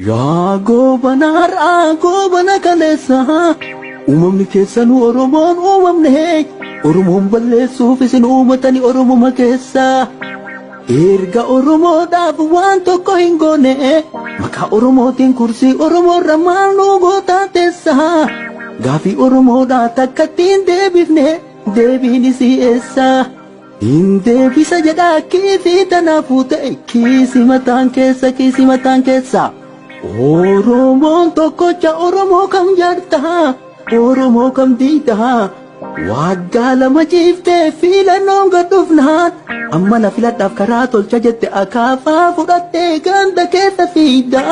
Yaa goobana har'aa goobana kaleessa uumamni keessan Oromoon uumamne Oromoon balleessuuf isin uumatani Oromuma keessa erga Oromoodhaaf waan tokko hin goone maqaa Oromootiin kursii Oromoorra maal nu goota teessa gaafii Oromoodhaa takkattiin deebifne deebiin isii eessa hin deebisa jedhaa kiisii tanaafuu ta'e kiisii mataan keessa Oromoon tokkocha Oromoo kam jaarta Oromoo kam diida waggaa lama ciiftee filannoon gadhufnaan amma na filadhaaf karaa tolcha jette akaafaa fudhattee ganda keessa fiida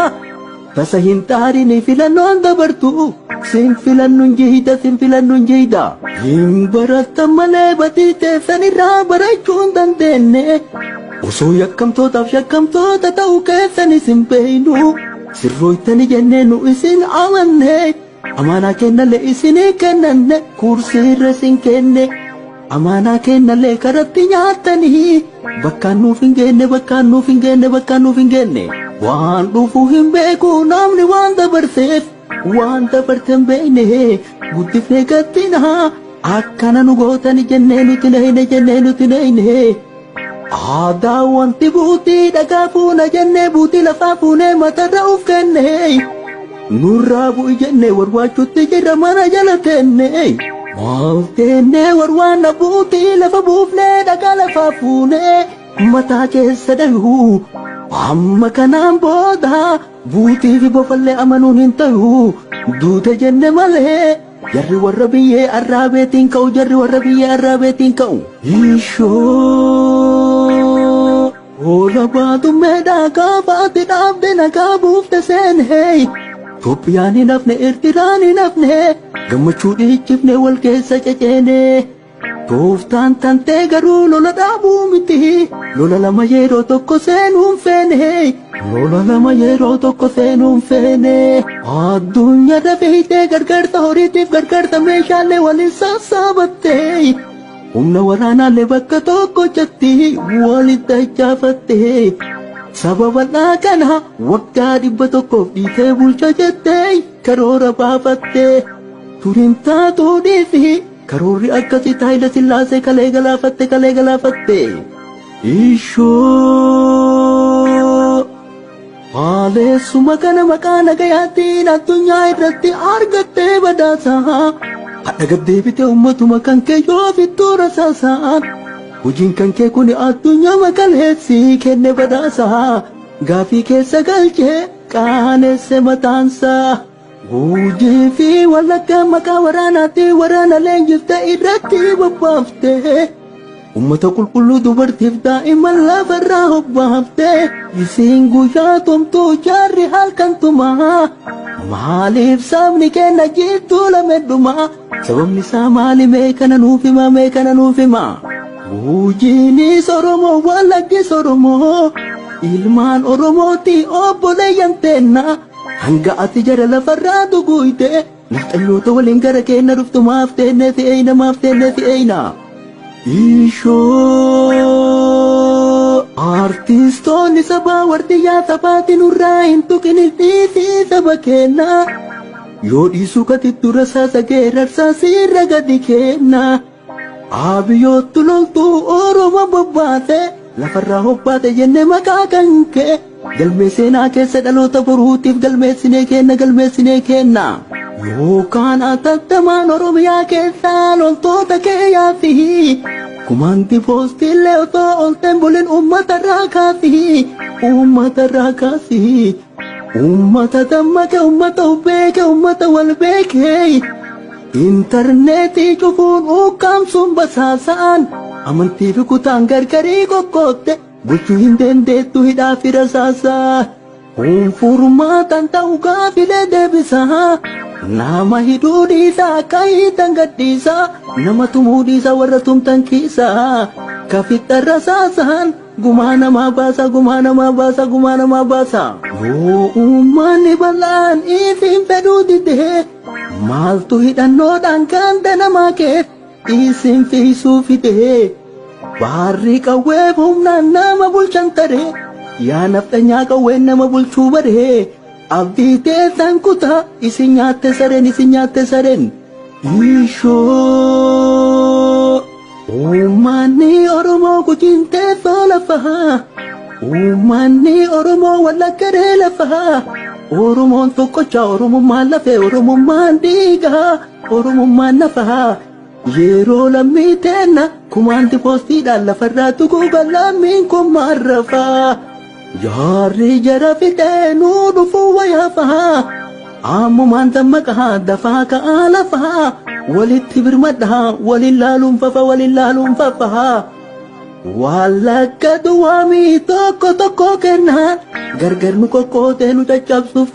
tasa hin taarini filannoon dabartu sin filannuun jiida hin baratan malee batiitee sanirraa barachuu hin dandeenye osoo yakkamtootaaf shakkamtoota ta'uu keessan isin beeynu sirrooytani jennee nu isin amanne amaanaa kennalee isinii kennanne kursiirra isin kenne amaanaa kennalee karatti nyaatanii bakkaan nuuf hin geenne waan dhufuu hin beeku namni waan dabarteen beeyne guddifnee gattina akkana nu gootani jennee nuti neyne aadaa wanti buutii dhagaa fuuna jennee buutii lafaa fuunee matarra uf kenne nurraa bu'i jennee warwaachuutti jirra mana jala teenne maal teenne warwaanna buutii lafa buufnee dhagaa lafaa fuunee mataa keessa dhayuu amma kanaan booda buutii fi bofallee amanuun hin ta'uu duute jenne malee jarri warra biyyee arraabeetiin ka'u Ola baatumeedhaa gaafaatti dhaabde nagaa buufte seenee Itoophiyaan hin hafne Eertiraan hin hafne gammachuu dhiichifne wal keessa ceceene tooftaan tantee garuu lola dhaabuu miti lola lama yeroo tokko seenuun feene addunyaa dafiitee gargaarsa horiitiif gargaarsa meeshaalee waliin sassaabattee humna waraanaalee bakka tokko jetti walitti dachaafattee sababa kana waggaa 100 dhiitee bulcha jettee karoora baafattee turin taatuu dhiisi karoorri akkasii Haayile Sillaasee kalee galaafatte haaleessuma kana maqaa nagayaatiin addunyaa irratti argattee badhaasaa hadha gaddeebite ummatuma kan kee yoo fittuu rasaasaan hojiin kan kee kun addunyaa makaleessii kenne badhaasaa gaafii keessa galchee qaaneesse mataansaa hojii fi wallaggaa maqaa waraanaatti waraana leenjifte irratti bobbaafte ummata qulqulluu dubartiif daa'imman lafarraa hobbaafte isiin guyyaa tumtuu jaarri halkan tumaa maaliif sabni kenna jirtuu lamedhumaa sababni isaa maali mee kana nuuf hima hojiinis Oromoo wallaggis Oromoo ilmaan Oromooti obboleeyyan teenna hanga ati jara lafarraa duguyte nafxanyoota waliin gara keenna dhuftumaaf teenne si'eeyna artistoonni sabaa wardiyyaa sabaatiin urraa hin tuqini dhiisii saba keenna yoo dhiisuu katittu rasaasa geerarsaa sirra gadi kenna Abiyyoottu loltuu Oromoo bobbaate lafarraa hobbaate jenne maqaa kan kee galmee seenaa keessa dhaloota boruutiif galmeessinee kenna yookaan atattamaan Oromiyaa keessaa loltoota kee yaafi kumaanti poostiillee otoo olteen bulin uummatarraa kaasi uummata dammaqe uummata ubbeeke uummata wal beekee intarneetii cufuun ukkaamsuun basaasaan amantii fi kutaan gargarii qoqqootte bulchuu hin dandeettu hidhaa fi rasaasaa furmaatan ta'u gaafilee deebisaa nama hidhuu dhiisaa akka hiitan gadhiisaa nama tumuu dhiisaa warra tumtan kiisaa kafixxa rasaasaan gumaa namaa baasa yoo uummanni bal'aan ifiin fedhuu didee maaltu hidhannoodhaan ganda namaa keef isin fiisuu fidee baarri qawwee humnaan nama bulchan taree yaa naftanyaa qawween nama bulchuu baree abdii teessan kutaa isin nyaatte sareen ishoo uummanni Oromoo gujiintee lafaa uummanni Oromoo wallaggaree lafaa Oromoon tokkocha Oromummaan lafee Oromummaan dhiigaa Oromummaan lafaa yeroo lammii teenna kumaanti poostiidhaan lafarraa tuguu bal'aamiin kummaan rafaa jaarri jara fidee nuu dhufuu wayaafaa ammumaan dammaqaa dafaa ka'aa lafaa walitti birmadhaa walin laaluun fafaa wallagga duwwaamii tokko kennaan gargar nu qoqqootee nu caccabsuuf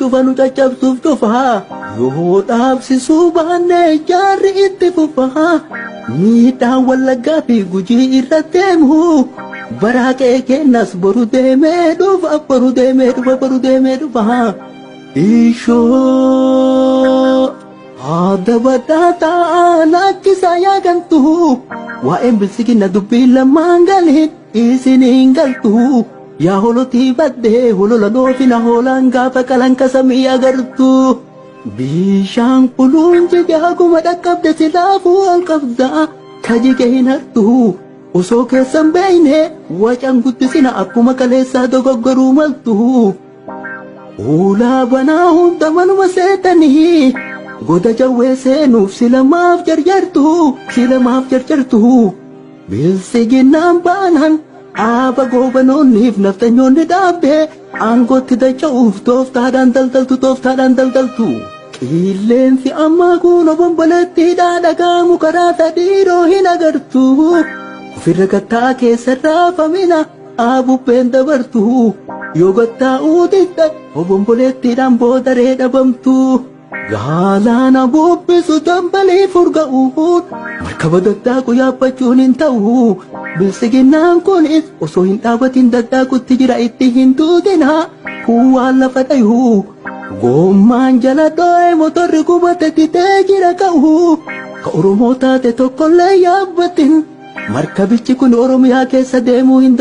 cufaa yoo dhaabsisuu baannee jaarri itti fufaa miidhaan wallaggaa fi gujii irra deemu baraaqee kennas boru deemee dhufa ishoo adabadhaa ta'aa lakkisaa yaagantu waa'een bilsigina dubbii lamaan galiin isiniin galtu yaa holotii baddee holola dhoofina hoolaan gaafa qalanka samii agartu bishaan quluun jige haguma dhaqqabde silaafuu ol qabdaa ka jige hin hartu osoo keessan beeyne wacan guddisina akkuma kaleessaa dogoggoruu maltu ulaa banaa hunda manuma seetanii goda jawwee seenuuf silamaaf jarjartu bilsiginaan baanan dhaaba goobanoonniif naftanyoonni dhaabdee aangootti dacha'uuf tooftaadhaan daldaltu qilleensi ammaa kun obomboleettiidhaa dhagaamu karaa sadhiiroo hin agartu ofirra gattaa keessa raafamina dhaabubbeen dabartu yoo gattaa'uu didda obomboleettiidhaan boodaree dhabamtu galaana bubbisu dambalii furga'uun markaba daddaaku yaabbachuun hin ta'u bilsiginaan kunis osoo hin dhaabatin daddaakutti jira itti hin tuutina waan lafa dhayu gommaan jala dho'ee motorri gubate titee jira ka'u ka Oromoo taate tokkollee yaabbatin markabichi kun Oromiyaa keessa deemuu hin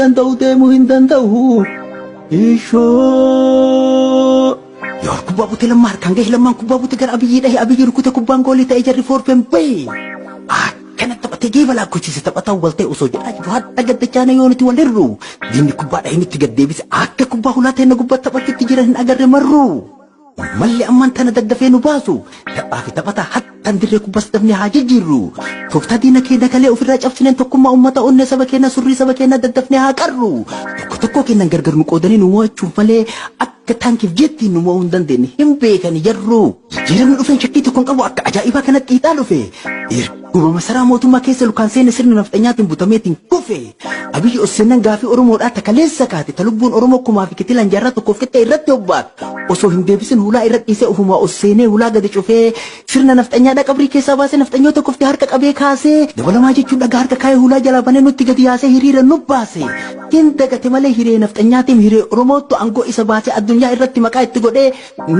danda'u ishoo yor kubbaa butee lammaa harkaan gahee lammaan kubbaa butee gara abiyyi dhahe abiyyi rukute kubbaan goolii ta'ee jarri foorfeen bahe akkana taphatee geeba laakkochiise taphataan wal ta'e osoo jedhaa jiru hadha gaddachaana yoo nuti wal hirru diinni kubbaa dhahee nutti gaddeebise akka kubbaa hulaa ta'e na gubbaa taphachuutti jiran hin agarre marru malli ammaan tana daddafee nu baasu taphaa fi taphataa hattan dirree kubbaas dhabnee haa jijjiirru tooftaa diina keenya kalee ofirraa cabsineen tokkummaa uummata onnee saba keenya surrii saba keenya daddafnee haa qarru tokko kennan gargar nu qoodanii nu mo'achuuf malee akka taankiif jettiin nu mo'uu hin dandeenye hin beekani jarru jijjiiramni dhufeen shakkii tokkoon qabu akka ajaa'ibaa kanatti xiixaa dhufe erguma masaraa mootummaa keessa lukaan seene sirna nafxanyaatiin butameetiin kufe abiyyi ossennan gaafii Oromoodhaa takaleessa kaate ta lubbuun Oromoo kumaa fi kitilaan jaarraa tokkoof qixxee irratti hobbaatu osoo hin deebisin hulaa irra dhiisee ofuma osseenee hulaa gadi cufee sirna nafxanyaadhaa qabrii keessaa baasee nafxanyoota kofte harka qabee kaasee dabalamaa jechuun dhagaa harka kaayee hulaa jalaa banee nutti gadi yaasee hiriira nu baase hin dagate malee hiree nafxanyaatiin hiree Oromoottu aangoo isa baasee addunyaa irratti maqaa itti godhee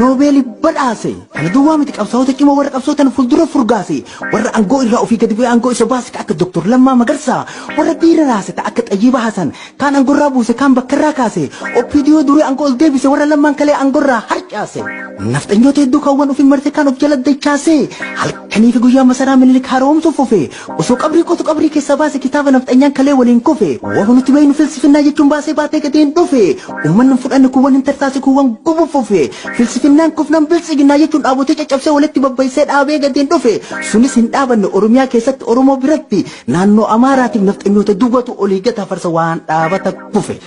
noobeelii badhaase kana duwwaa miti qabsaa'ota cimoo warra qabsootan fuuldura furgaase warra aangoo irraa ofii gadi bu'ee aangoo isa baase akka Dr. Lammaa Magarsaa warra dhiira raase akka Xayyiba Hasan kaan aangorraa buuse kaan bakkarraa kaase OPDO duree aangoo ol deebise warra lammaan kalee aangorraa harcaase nafxanyoota hedduu kaawwan ofii marte kaan of jala dachaase halkanii fi guyyaa masaraa Minilik haaromsuuf fufe osoo qabrii qotu qabrii keessaa baase kitaaba nafxanyaan kalee waliin kufe waan nuti beeynu filsifinnaa jechuun baasee baatee gadeen dhufe uummanni fudhanne kuwwan hin tartaase kuwwan gubu fufe filsifinnaan kufnan bilsiginnaa jechuun dhaabotee caccabsee walitti babbaysee dhaabee gadeen dhufe sunis hin dhaabanne Oromiyaa keessatti Oromoo biratti naannoo Amaaraatiif nafxanyoota duwwatu olii gata farsa waan dhaabata kufe.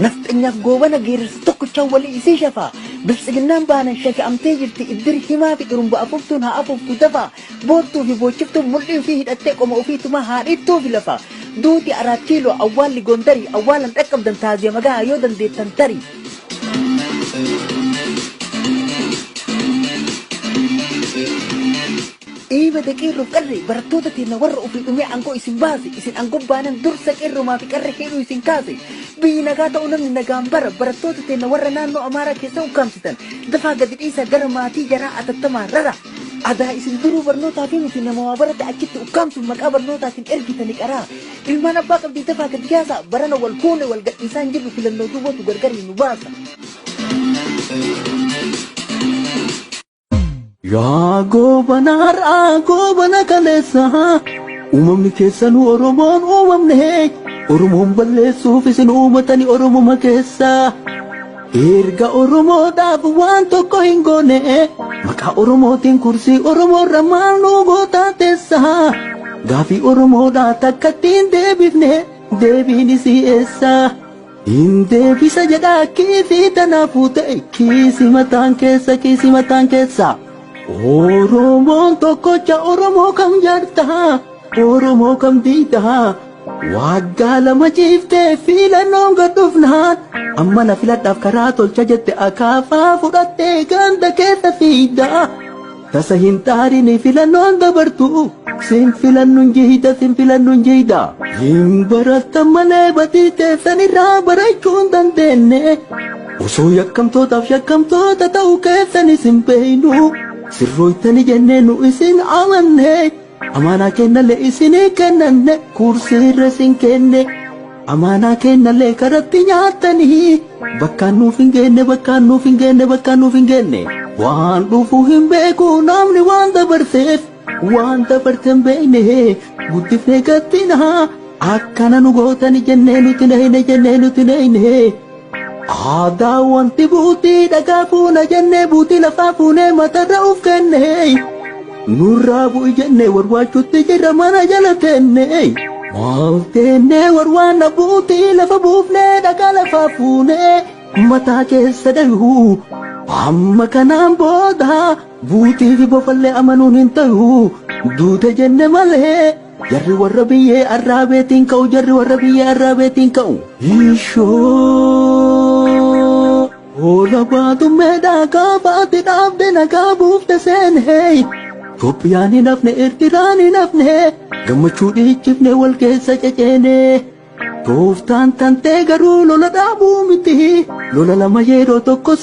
nafxanyaaf goobana geerarsa tokkochaan walii isii shafaa bilsiginnaan baanan shafi'amtee jirti iddir himaa fi durumba afuuftuun haa afuuftu dafaa boottuu fi boochiftuun mul'ii fi hidhattee qoma ofiitumaa haa dhiittuu fi lafa duuti araattiiloo awwaalli gondarii awwaalan dhaqqabdan taazee magaa yoo dandeettan tarii. Iba deqirru qarri barattoota teenya warra ofii dhumee aangoo isin baase isin aangoo baanan dursa qirrumaa fi qarri hidhuu isin kaase biyyi nagaa ta'uu namni nagaan bara barattoota teenya warra naannoo Amaaraa keessa ukkaamsitan dafaa gadi dhiisa gara maatii jaraa atattamaa rara adaa isin duruu barnootaa fi miti nama waa barate achitti ukkaamsuuf maqaa barnootaatiin ergitani qaraa ilmaan abbaa qabdii tafaa gadi kaasa barana wal fuune wal gadhiisaan jirru filannoo duubatu gargari nu baasa. Yaa goobana har'aa goobana kaleessa uumamni keessanuu Oromoon uumamne Oromoon balleessuuf isin uumatani Oromuma keessa erga Oromoodhaaf waan tokko hin goone maqaa Oromootiin kursii Oromoorra maal nu gootaa teessa gaafii Oromoodhaa takkattiin deebifne deebiin isii eessa hin deebisa jedhaa kiisii tanaafuu ta'e kiisi mataan keessa Oromoon tokkocha Oromoo kam jaartaa Oromoo kam diidaa waggaa lama jiiftee filannoon gadhufnaan amma na filadhaaf karaa tolcha jette akaafaa fudhattee ganda keessa fiidaa tasa hin xaarini filannoon dabartu sin filannuun jiida hin barattan malee batii teessanirraa barachuu hin dandeenye osoo yakkamtootaaf shakkamtoota ta'uu keessanis hin beeynu sirrooytani jennee nu isin amanne amaanaa kennallee isinii kennanne kursiirra isin kenne amaanaa kennallee karatti nyaatanii bakkaan nuuf hin geenne waan dhufuu hin beeku namni waan dabarteen beeyne guddifnee gattinaa akkana nu gootani jennee nuti neyne aadaa wanti buutii dhagaa fuuna jennee buutii lafaa fuunee matarra uf kenne nurraa bu'i jennee warwaachuutti jirra mana jala teenne maal teenne warwaanna buutii lafa buufnee dhagaa lafaa fuunee mataa keessa dayuu amma kanaan booda buutii fi bofallee amanuun hin ta'u duute jenne malee jarri warra biyyee arraabeetiin ka'u ishoo oola baatummeedhaa kaafaatti dhaabde nagaa buufte seenee Itoophiyaan hin hafne Eertiraan hin hafne gammachuu dhiichifne wal keessa ceceene tooftaan tantee garuu lola dhaabuu miti lola lama yeroo tokko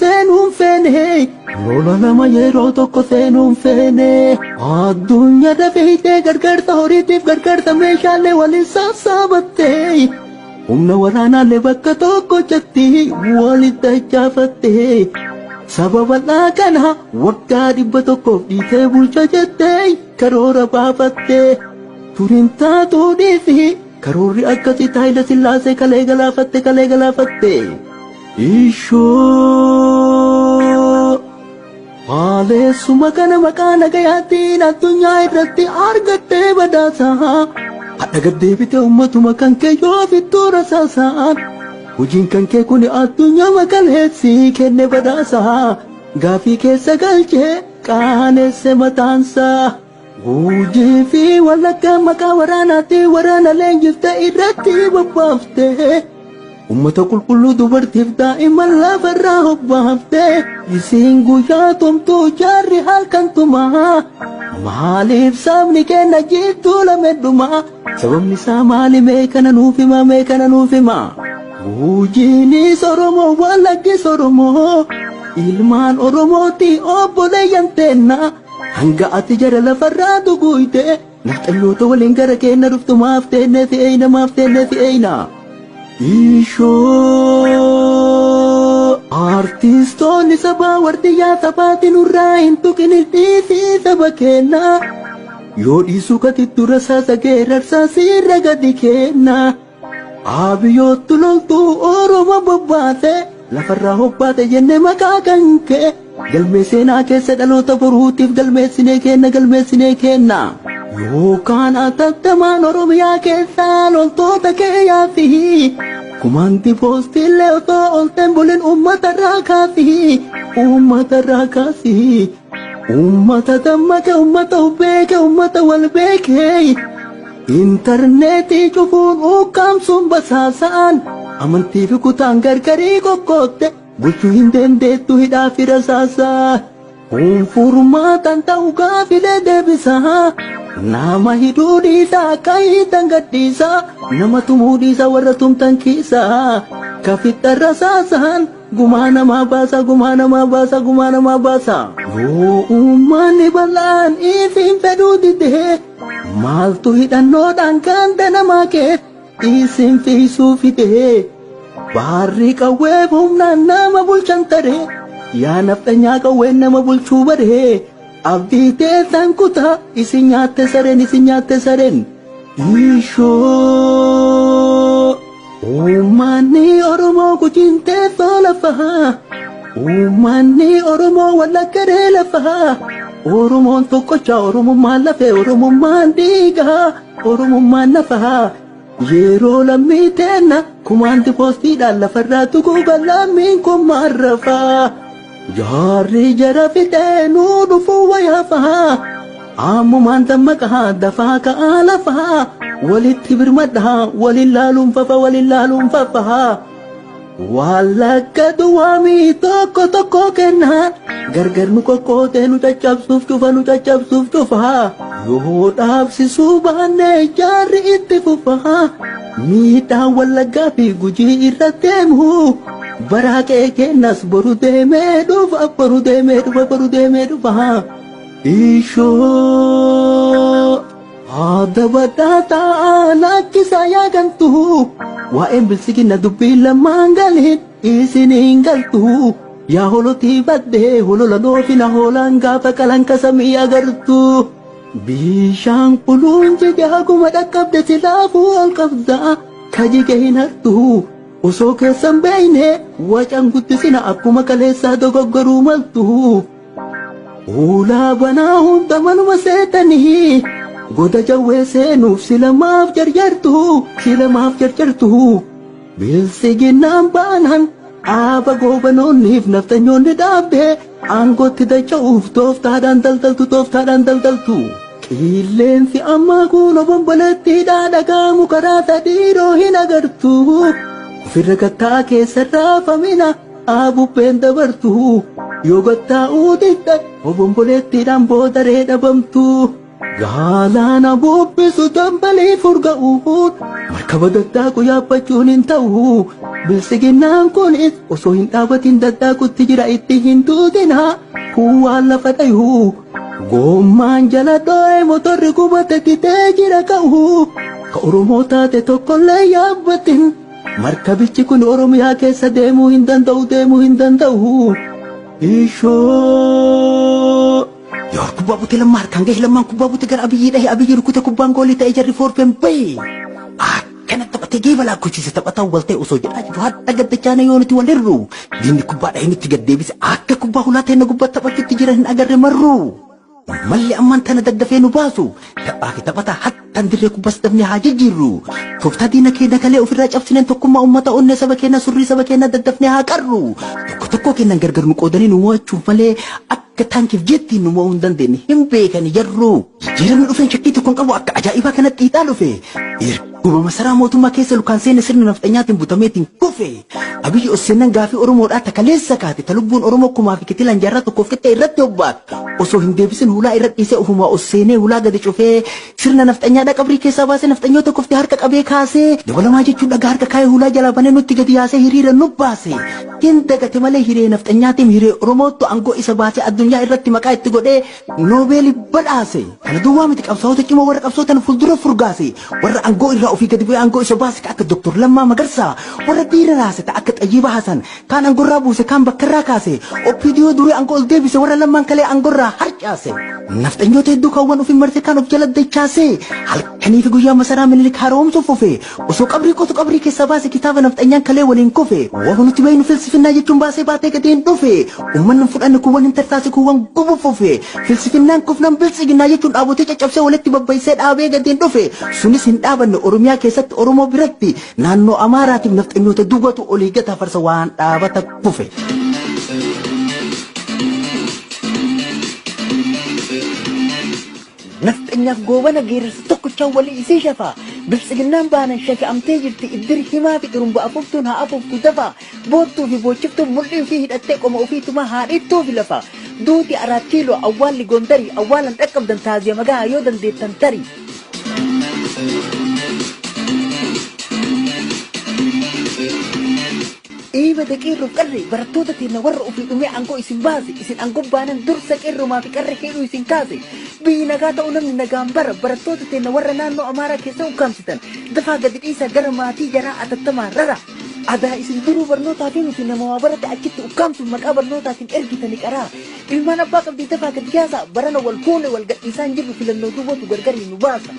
seenuun feene addunyaa dafeeytee gargaarsa horiitiif gargaarsa meeshaalee waliin sassaabattee humna waraanaalee bakka tokko jetti walitti dachaafattee sababa kana waggaa 100 dhiitee bulcha jettee karoora baafattee turin taatuu dhiisi karoorri akkasii Haayile Sillaasee kalee galaafatte ishoo haaleessuma kana maqaa nagayaatiin addunyaa irratti argattee badhaasaa hadha gaddeebite ummatuma kan kee yoo fittuu rasaasaan hojiin kan kee kun addunyaa makaleessii kenne badhaasaa gaafii keessa galchee qaaneesse mataansaa hojii fi wallaggaa maqaa waraanaatti waraana leenjiftee irratti bobbaaftee ummata qulqulluu dubartiif daa'imman lafarraa hobbaaftee isiin guyyaa tumtuu jaarri halkan tumaa maaliif sabni kenna jirtuu lamedhumaa sababni isaa maali mee kana nuuf himaa hojiinis Oromoo wallaggis Oromoo ilmaan Oromooti obboleeyyan teenna hanga ati jara lafarraa duguyte nafxalloota waliin gara keenya dhuftu maaf teenne fi'eeyna ishoo artistoonni sabaa wardiyyaa sabaatiin urraa hin tuqin dhiisii saba kenna yoo dhiisuu katittu rasaasa geerarsaa sirra gadi kenna Abiyyoottu loltuu Oromoo bobbaate lafarraa hobbaate jenne maqaa kan kee galmee seenaa keessa dhaloota boruutiif galmeessinee kenna yookaan atattamaan Oromiyaa keessaa loltoota keeyyaa fi kumaanti poostiillee otoo olteen bulin uummatarraa kaasi uummata dammaqe uummata beeke uummata wal beekee intarneetii cufuun ukkaamsuun basaasaan amantii fi kutaan gargarii qoqqootte bulchuu hin dandeettu hidhaa fi rasaasaa furmaatan ta'u gaafilee deebisaa nama hidhuu dhiisaa akka hiitan gadhiisaa nama tumuu dhiisaa warra tumtan kiisaa kafixxa rasaasaan gumaa namaa baasa yoo uummanni bal'aan ifiin fedhuu didee maaltu hidhannoodhaan ganda namaa kee isin fiisuu fide baarri qawwee humnaan nama bulchan tare yaa nafxanyaa qawween nama bulchuu bare abdii teessan kutaa isin nyaatte sareen ishoo uummanni Oromoo gujiintee lafa uummanni Oromoo walakkaree lafa Oromoon tokkocha Oromummaan lafee Oromummaan dhiigaa Oromummaan lafa yeroo lammii teenna kumaanti poostiidhaan lafarraa tuquu lammiin kun marrafaa jaarri jara fixee nuu dhufuu wayafaa ammumaan dammaqaa dafaa ka'aa lafaa walitti birmadhaa walin laaluun fafa wallakka duwwaamii tokko kennaa gargar nu qoqqootee nu caccabsuuf cufa yoo dhaabsisuu baannee jaarri itti fufa miidhaan wallaggaa fi gujii irra deemu baraa kee kennas boru deemee dhufa ishoo Ada badata lakkisaa yaagantu waa'een bilsigina dubbii lamaan galin isiniin galtu yaa holotii baddee holola doofina hoolaan gaafa qalanka samii agartu bishaan quluun jige haguma dhaqqabde silaafuu ol qabda kajige hin hartu osoo keessan beeyne wacan guddisina akkuma kaleessaa dogoggoruu maltu ulaa banaa hunda manuma seetanii goda jawwee seenuuf silamaaf jarjartu bilsiginaan baanan dhaaba goobanoonniif naftanyoonni dhaabde aangootti dacha'uuf tooftaadhaan daldaltu qilleensi ammaa kun obombolettiidhaa dhagaamu karaa sadiiroo hin agartu ofirra gattaa keessa raafamina aabubbeen dabartu yoo gattaa'uu didda obombolettiidhaan boodaree dhabamtu Gaalana bubbisu dambalii furga'uun markaba daddaaku yaabbachuun hin ta'u bilsiginaan kunis osoo hin dhaabatin daddaakutti jira itti hin tuutina waan lafa dhayu gommaan jala dho'e motorri gubate titee jira ka'u ka Oromoo taate tokkollee yaabbatin markabichi kun Oromiyaa keessa deemuu hin danda'u ishoo Yor kubbaa buti lammaa harkaan gahe lammaan kubbaa buti gara abiyyi dhahe abiyyi rukute kubbaan goolii ta'e jarri foorfeen bahe akkana taphatee geeba laakkochiise taphataan walta'e osoo jedhaa jiru hadha gaddachaana yooniti walirru diinni kubbaa dhahe nutti gaddeebise akka kubbaa hulaa ta'e na gubbaa taphachuutti jiran hin agarre marru malli ammaan tana daddafee nu baasu taphaa fi taphataa hattaan dirree kubbaas dhabnee haa jijjiirru tooftaa diina keenya kalee ofirraa cabsineen tokkummaa uummata onnee saba keenya surrii saba keenya daddafnee haa qarru tokko kennan gargar nu qoodanii nu mo'achuuf malee akka taankiif jetti nu mo'uu hin dandeenye hin beekani jarru jijjiiramni dhufeen shakkii tokkoon qabu akka ajaa'ibaa kanatti xiixaa dhufe erguma masaraa mootummaa keessa lukaan seene sirni nafxanyaatiin butameetiin kufe abiyyi osseennan gaafii oromoodhaa takaleessa kaate ta lubbuun oromoo kumaa fi kitilaan jaarraa tokkoof qixxee irratti hobbaate osoo hin deebisin hulaa irra dhiisee ofumaa osseenee hulaa gadi cufee sirna nafxanyaadhaa qabrii keessaa baasee nafxanyoo tokkofte harka qabee kaasee dabalamaa jechuun dhagaa harka kaayee hulaa jalaa banee nutti gadi yaasee hiriira nu baase hin dagate malee hiree nafxanyaatiin hiree oromootu aangoo isa baasee addunyaa irratti maqaa itti godhee noobeelii badhaase kana duwwaa miti qabsaa'ota cimoo warra qabsootan fuuldura furgaase warra aangoo irraa ofii gadi bu'ee aangoo isa baase akka Dr. Lammaa Magarsaa warra dhiira raase akka Xayyiibaa Hasan kaan aangorraa buuse kaan bakkarraa kaase oppidiyoo durii aangoo ol deebise warra lammaan kalee aangorraa harcaase nafxanyoota hedduu kaawwan ofii marte kaan of jala dachaase halkanii fi guyyaa masaraa minilik haaromsuuf ofe osoo qabrii qotu qabrii keessaa baase kitaaba nafxanyaan kalee waliin kufe waan nuti bayinu filsifinnaa jechuun baasee baatee gadeen dhufe uummanni fudhanne kuwwan hin tartaase kuwwan gubuuf ofe filsifinnaan kufnan bilsiginnaa jechuun dhaabotee caccabsee walitti babbaysee dhaabee gadeen dhufe sunis hin dhaabanne Oromiyaa keessatti Oromoo biratti naannoo Amaaraatiif nafxanyoota dubbatu olii gata farsa waan dhaabata kufe. nafxanyaaf goobana geerarsa tokkochaan walii isii shafaa bilsiginnaan baanan shafi'amtee jirti iddiri himaa fi dhurumba afuuftuun haa afuuftu dafa boottuu fi boochiftuun mul'in fi hidhattee qoma ofiitumaa haa dhiittuu fi lafa duuti araat kiiloo awwaalli gondarii awwaalan dhaqqabdan taaziya magaa yoo dandeettan tarii. إيه بدكير قري برتوتة تنور وفي أمي عنكو اسم بازي اسم عنكو بانا درسك إرو ما في قري حلو اسم كازي بينا قاتا ونم نقام برتوتة تنور نانو أمارا كيسو كامستان دفع قد إيسا قرماتي جراء أتتما ررا ada isin dulu bernota kini tina mau barat akit ukam tu mak bernota tin ergi tanik ara ilmana bakam di tefa biasa barana wal kone wal gat isan jibu filan no tu gargari nubasa